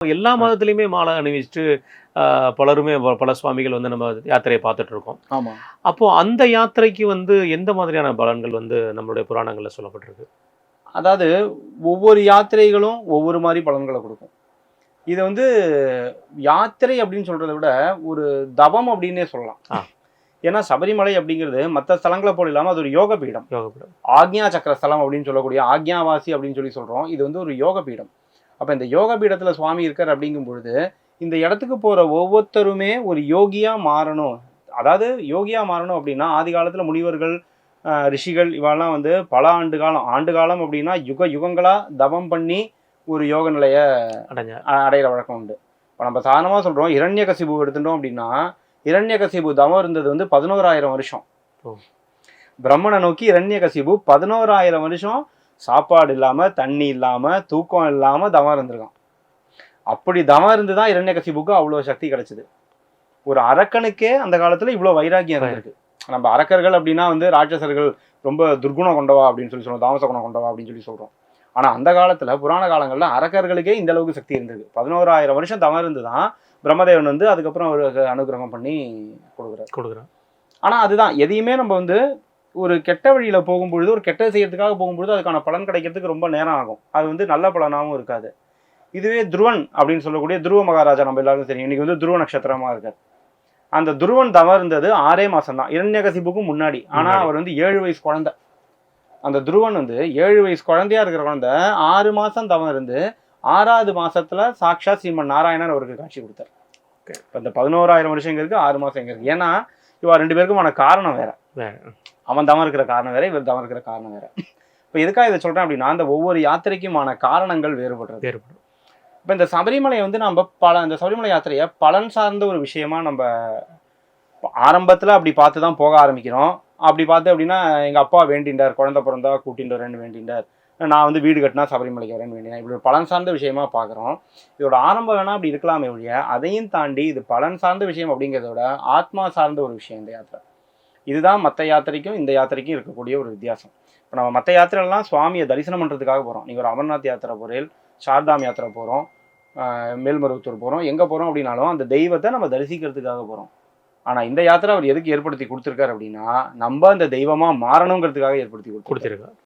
எல்லா மதத்திலயுமே மாலை அணிவிச்சுட்டு பலருமே பல சுவாமிகள் வந்து நம்ம யாத்திரையை பார்த்துட்டு இருக்கோம். ஆமா. அப்போ அந்த யாத்திரைக்கு வந்து எந்த மாதிரியான பலன்கள் வந்து நம்மளுடைய புராணங்கள்ல சொல்லப்பட்டிருக்கு? அதாவது ஒவ்வொரு யாத்திரைகளும் ஒவ்வொரு மாரி பலன்கள குடுக்கும். இது வந்து யாத்திரை அப்படின்னு சொல்றத விட, ஒரு தவம் அப்படின்னே சொல்லலாம். ஆ. ஏன்னா சபரிமலை அப்படிங்கிறது மத்த ஸ்தலங்கள போல இல்லாம அது ஒரு யோக பீடம். யோக பீடம். ஆக்ஞா சக்கர ஸ்தலம் அப்படின்னு சொல்லக்கூடிய ஆக்ஞாவாசி அப்படின்னு சொல்றோம். இது வந்து ஒரு யோக பீடம். அப்ப இந்த யோக பீடத்துல சுவாமி இருக்கார் அப்படிங்கும் பொழுது, இந்த இடத்துக்கு போற ஒவ்வொருத்தருமே ஒரு யோகியா மாறணும். அதாவது யோகியா மாறணும் அப்படின்னா, ஆதி காலத்துல முனிவர்கள், ரிஷிகள் இவெல்லாம் வந்து பல ஆண்டு காலம் அப்படின்னா யுகங்களா தவம் பண்ணி ஒரு யோக நிலைய அடையிற வழக்கம் உண்டு. இப்போ நம்ம சாதாரணமா சொல்றோம், இரண்யகசிபு எடுத்துட்டோம் அப்படின்னா, இரண்யகசிபு தவம் இருந்தது வந்து 11,000 வருஷம். பிரம்மனை நோக்கி இரண்யகசிபு 11,000 வருஷம் சாப்பாடு இல்லாம, தண்ணி இல்லாம, தூக்கம் இல்லாம தவம் இருந்திருக்கான். அப்படி தவம் இருந்துதான் இரண்யகசிபுக்கு அவ்வளவு சக்தி கிடைச்சது. ஒரு அரக்கனுக்கே அந்த காலத்துல இவ்வளவு வைராக்கியம் இருந்திருக்கு. நம்ம அரக்கர்கள் அப்படின்னா வந்து ராட்சசர்கள், ரொம்ப துர்குணம் கொண்டவா அப்படின்னு சொல்றோம், தாமச குணம் கொண்டவா அப்படின்னு சொல்றோம். ஆனா அந்த காலத்துல புராண காலங்கள்ல அரக்கர்களுக்கே இந்த அளவுக்கு சக்தி இருந்திருக்கு. 11,000 வருஷம் தவம் இருந்துதான் பிரம்மதேவன் வந்து அதுக்கப்புறம் அவருக்கு அனுகிரகம் பண்ணி கொடுக்குறார். ஆனா அதுதான் எதையுமே நம்ம வந்து ஒரு கெட்ட வழியில போகும்பொழுது, ஒரு கெட்டது செய்யறதுக்காக போகும்பொழுது அதுக்கான பலன் கிடைக்கிறதுக்கு ரொம்ப நேரம் ஆகும். அது வந்து நல்ல பலனாகவும் இருக்காது. இதுவே துருவன் அப்படின்னு சொல்லக்கூடிய துருவ மகாராஜா, நம்ம எல்லாருக்கும் தெரியும், இன்னைக்கு வந்து துருவ நட்சத்திரமா இருக்கார். அந்த துருவன் தவம் இருந்தது 6 மாசம் தான், இரண்யகசிபுக்கும் முன்னாடி. ஆனா அவர் வந்து 7 வயசு குழந்தை. அந்த துருவன் வந்து 7 வயசு குழந்தையா இருக்கிற குழந்தை 6 மாசம் தவம் இருந்து 6வது மாசத்துல சாக்ஷா ஸ்ரீமன் நாராயணன் அவருக்கு காட்சி கொடுத்தார். இந்த 11,000 வருஷம் எங்க இருக்கு, 6 மாசம் எங்க இருக்கு? ஏன்னா இவா 2 பேருக்குமான காரணம் வேற. அவன் தவம் இருக்கிற காரணம் வேற, இவர் தவம் இருக்கிற காரணம் வேற. இப்ப எதுக்காக இதை சொல்றேன் அப்படின்னா, அந்த ஒவ்வொரு யாத்திரைக்குமான காரணங்கள் வேறுபடும். இப்ப இந்த சபரிமலையை வந்து நம்ம இந்த சபரிமலை யாத்திரையை பலன் சார்ந்த ஒரு விஷயமா நம்ம ஆரம்பத்துல அப்படி பார்த்துதான் போக ஆரம்பிக்கிறோம். அப்படி பார்த்து அப்படின்னா, எங்க அப்பா வேண்டின்றார், குழந்தை பிறந்தா கூட்டிட்டு வரேன்னு வேண்டின்றார், நான் வந்து வீடு கட்டினா சபரிமலைக்கு வரேன்னு வேண்டினேன், இப்படி ஒரு பலன் சார்ந்த விஷயமா பார்க்குறோம். இதோட ஆரம்பம் வேணா அப்படி இருக்கலாமே ஒழிய, அதையும் தாண்டி இது பலன் சார்ந்த விஷயம் அப்படிங்கிறத விட ஆத்மா சார்ந்த ஒரு விஷயம் இந்த யாத்திரை. இதுதான் மற்ற யாத்திரைக்கும் இந்த யாத்திரைக்கும் இருக்கக்கூடிய ஒரு வித்தியாசம். இப்போ நம்ம மற்ற யாத்திரைலாம் சுவாமியை தரிசனம் பண்ணுறதுக்காக போகிறோம். நீங்கள் ஒரு அமர்நாத் யாத்திரை போகிறேன், சார்தாம் யாத்திரை போகிறோம், மேல்மருவத்தூர் போகிறோம், எங்கே போகிறோம் அப்படின்னாலும் அந்த தெய்வத்தை நம்ம தரிசிக்கிறதுக்காக போகிறோம். ஆனால் இந்த யாத்திரை அவர் எதுக்கு ஏற்படுத்தி கொடுத்துருக்காரு அப்படின்னா, நம்ம அந்த தெய்வமாக மாறணுங்கிறதுக்காக ஏற்படுத்தி கொடுத்துருக்காரு.